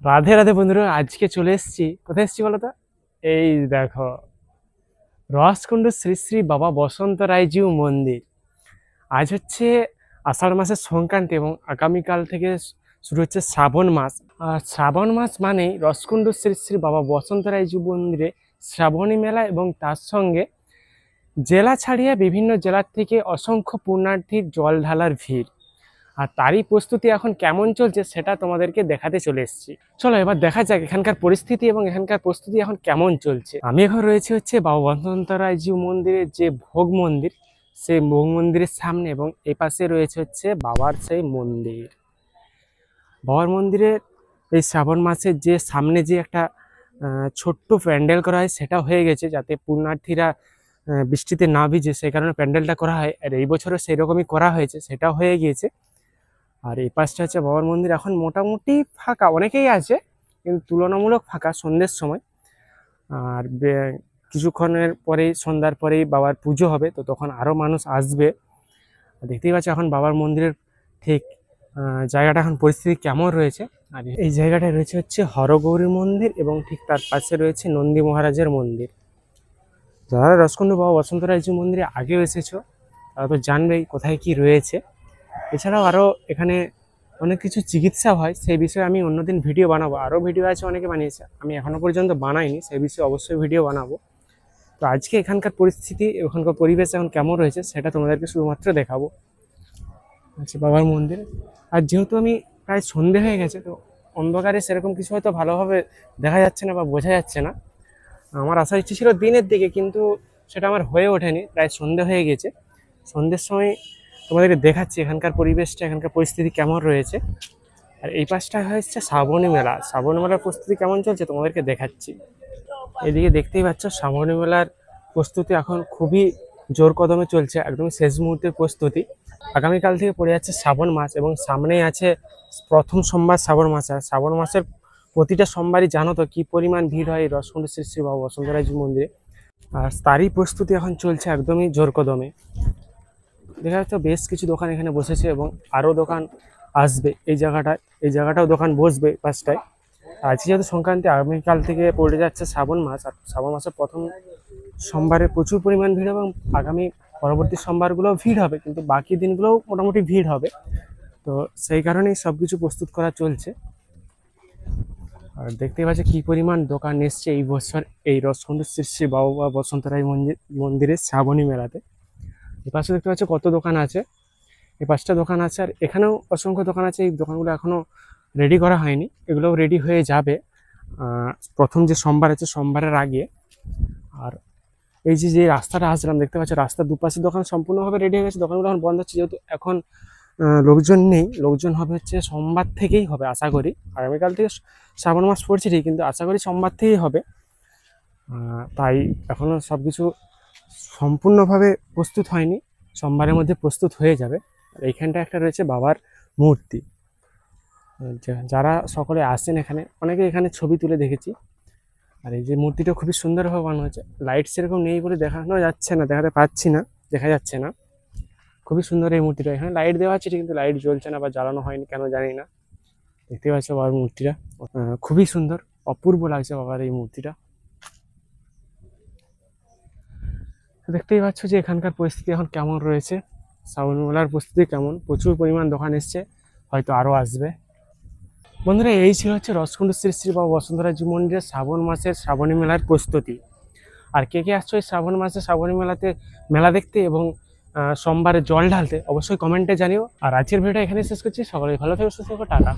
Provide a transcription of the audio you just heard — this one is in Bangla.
রাধে রাধে বন্ধুরা, আজকে চলে এসেছি। কোথায় এসেছি বলো তো? এই দেখো, রসকুন্ড শ্রী শ্রী বাবা বসন্ত রায়জিউ মন্দির। আজ হচ্ছে আষাঢ় মাসের সংক্রান্তি এবং আগামীকাল থেকে শুরু হচ্ছে শ্রাবণ মাস। আর শ্রাবণ মাস মানেই রসকুন্ড শ্রী শ্রী বাবা বসন্ত রায়জিউ মন্দিরে শ্রাবণী মেলা এবং তার সঙ্গে জেলা ছাড়িয়ে বিভিন্ন জেলার থেকে অসংখ্য পুণ্যার্থীর জল ঢালার ভিড়। আর তারই প্রস্তুতি এখন কেমন চলছে সেটা তোমাদেরকে দেখাতে চলে এসেছি। চলো এবার দেখা যাক এখানকার পরিস্থিতি এবং এখানকার প্রস্তুতি এখন কেমন চলছে। আমি এখন রয়েছে হচ্ছে বাবা বসন্ত রায়জিউ মন্দিরের যে ভোগ মন্দির, সেই ভোগ মন্দিরের সামনে, এবং এই পাশে রয়েছে হচ্ছে বাবার সেই মন্দির। বাবার মন্দিরের এই শ্রাবণ মাসের যে সামনে যে একটা ছোট্ট প্যান্ডেল করা হয় সেটা হয়ে গেছে, যাতে পুণ্যার্থীরা বৃষ্টিতে না ভিজে, সেই কারণে প্যান্ডেলটা করা হয়। আর এই বছরও সেই রকমই করা হয়েছে, সেটাও হয়ে গিয়েছে। আর এই পাশটা হচ্ছে বাবার মন্দির। এখন মোটামুটি ফাঁকা, অনেকেই আছে কিন্তু তুলনামূলক ফাঁকা সন্ধ্যের সময়। আর কিছুক্ষণের পরেই, সন্ধ্যার পরেই বাবার পুজো হবে, তো তখন আরও মানুষ আসবে। দেখতেই পাচ্ছি এখন বাবার মন্দিরের ঠিক জায়গাটা, এখন পরিস্থিতি কেমন রয়েছে। আর এই জায়গাটায় রয়েছে হচ্ছে হরগৌরী মন্দির এবং ঠিক তার পাশে রয়েছে নন্দী মহারাজের মন্দির। যারা রসকুন্ড বাবা বসন্ত রায়জিউ মন্দিরে আগেও এসেছো তারা তো জানবেই কোথায় কি রয়েছে। এছাড়াও আরও এখানে অনেক কিছু চিকিৎসা হয়, সেই বিষয়ে আমি অন্যদিন ভিডিও বানাবো। আরও ভিডিও আছে, অনেকে বানিয়েছে, আমি এখনও পর্যন্ত বানাইনি, সেই বিষয়ে অবশ্যই ভিডিও বানাবো। তো আজকে এখানকার পরিস্থিতি, এখানকার পরিবেশ এখন কেমন রয়েছে সেটা তোমাদেরকে শুধুমাত্র দেখাবো। আচ্ছা, বাবার মন্দির। আর যেহেতু আমি প্রায় সন্ধে হয়ে গেছে, তো অন্ধকারে সেরকম কিছু হয়তো ভালোভাবে দেখা যাচ্ছে না বা বোঝা যাচ্ছে না। আমার আসার ইচ্ছে ছিল দিনের দিকে, কিন্তু সেটা আমার হয়ে ওঠেনি, প্রায় সন্ধে হয়ে গেছে। সন্ধ্যের সময় তোমাদেরকে দেখাচ্ছি এখানকার পরিবেশটা, এখানকার পরিস্থিতি কেমন রয়েছে। আর এই পাশটা হচ্ছে শ্রাবণী মেলা। শ্রাবণী মেলার প্রস্তুতি কেমন চলছে তোমাদেরকে দেখাচ্ছি। এদিকে দেখতেই পাচ্ছ শ্রাবণী মেলার প্রস্তুতি এখন খুবই জোর কদমে চলছে, একদমই শেষ মুহূর্তের প্রস্তুতি। আগামীকাল থেকে পড়ে যাচ্ছে শ্রাবণ মাস এবং সামনেই আছে প্রথম সোমবার শ্রাবণ মাস। আর শ্রাবণ মাসের প্রতিটা সোমবারই জানো তো কি পরিমাণ ভিড় হয় রসকুন্ড শ্রী শ্রী বাবা বসন্ত রায়জিউ মন্দিরে। আর তারই প্রস্তুতি এখন চলছে একদমই জোর কদমে। দেখা যাচ্ছে বেশ কিছু দোকান এখানে বসেছে এবং আরও দোকান আসবে এই জায়গাটায়। এই জায়গাটাও দোকান বসবে পাঁচটায়। আজকে যেহেতু সংক্রান্তি, আগামীকাল থেকে পড়ে যাচ্ছে শ্রাবণ মাস। আর শ্রাবণ মাসের প্রথম সোমবারে প্রচুর পরিমাণ ভিড় এবং আগামী পরবর্তী সোমবারগুলোও ভিড় হবে, কিন্তু বাকি দিনগুলোও মোটামুটি ভিড় হবে। তো সেই কারণেই সব কিছু প্রস্তুত করা চলছে। আর দেখতেই পাচ্ছি কী পরিমাণ দোকান এসছে এই বছর এই রসকুন্ড শ্রী শ্রী বাবা বসন্ত রায় মন্দিরের শ্রাবণী মেলাতে। এই পাশে দেখতে পাচ্ছ কত দোকান আছে, এই পাঁচটা দোকান আছে। আর এখানেও অসংখ্য দোকান আছে, এই দোকানগুলো এখনও রেডি করা হয়নি, এগুলোও রেডি হয়ে যাবে প্রথম যে সোমবার আছে সোমবারের আগে। আর এই যে রাস্তাটা আসলাম, দেখতে পাচ্ছ রাস্তার দুপাশের দোকান সম্পূর্ণভাবে রেডি হয়ে গেছে। দোকানগুলো এখন বন্ধ হচ্ছে, যেহেতু এখন লোকজন নেই। লোকজন হবে হচ্ছে সোমবার থেকেই হবে আশা করি। আগামীকাল থেকে শ্রাবণ মাস পড়ছে ঠিক, কিন্তু আশা করি সোমবার থেকেই হবে। তাই এখনও সব কিছু সম্পূর্ণভাবে প্রস্তুত হয়নি, সোমবারের মধ্যে প্রস্তুত হয়ে যাবে। আর এইখানটা একটা রয়েছে বাবার মূর্তি। যারা সকলে আসেন এখানে, অনেকে এখানে ছবি তুলে দেখেছি। আর এই যে মূর্তিটা খুবই সুন্দরভাবে বানানো হয়েছে। লাইট সেরকম নেই বলে দেখানো যাচ্ছে না, দেখাতে পাচ্ছি না, দেখা যাচ্ছে না। খুবই সুন্দর এই মূর্তিটা। এখানে লাইট দেওয়া আছে কিন্তু লাইট জ্বলছে না বা জ্বালানো হয়নি কেন জানি না। দেখতে পাচ্ছ বাবার মূর্তিটা খুবই সুন্দর, অপূর্ব লাগছে বাবার এই মূর্তিটা। দেখতেই পাচ্ছ যে এখানকার পরিস্থিতি এখন কেমন রয়েছে, শ্রাবণ মেলার প্রস্তুতি কেমন। প্রচুর পরিমাণ দোকান এসছে, হয়তো আরও আসবে। বন্ধুরা, এই ছিল হচ্ছে রসকুন্ড শ্রী শ্রী বাবা বসন্ত রায়জিউ মন্দিরের শ্রাবণ মাসের শ্রাবণী মেলার প্রস্তুতি। আর কে কে আসছো এই শ্রাবণ মাসে শ্রাবণী মেলাতে মেলা দেখতে এবং সোমবারে জল ঢালতে, অবশ্যই কমেন্টে জানিও। আর আজকের ভিডিওটা এখানে শেষ করছি। সকলে ভালো থেকো, সুস্থ থেকো, টাটা।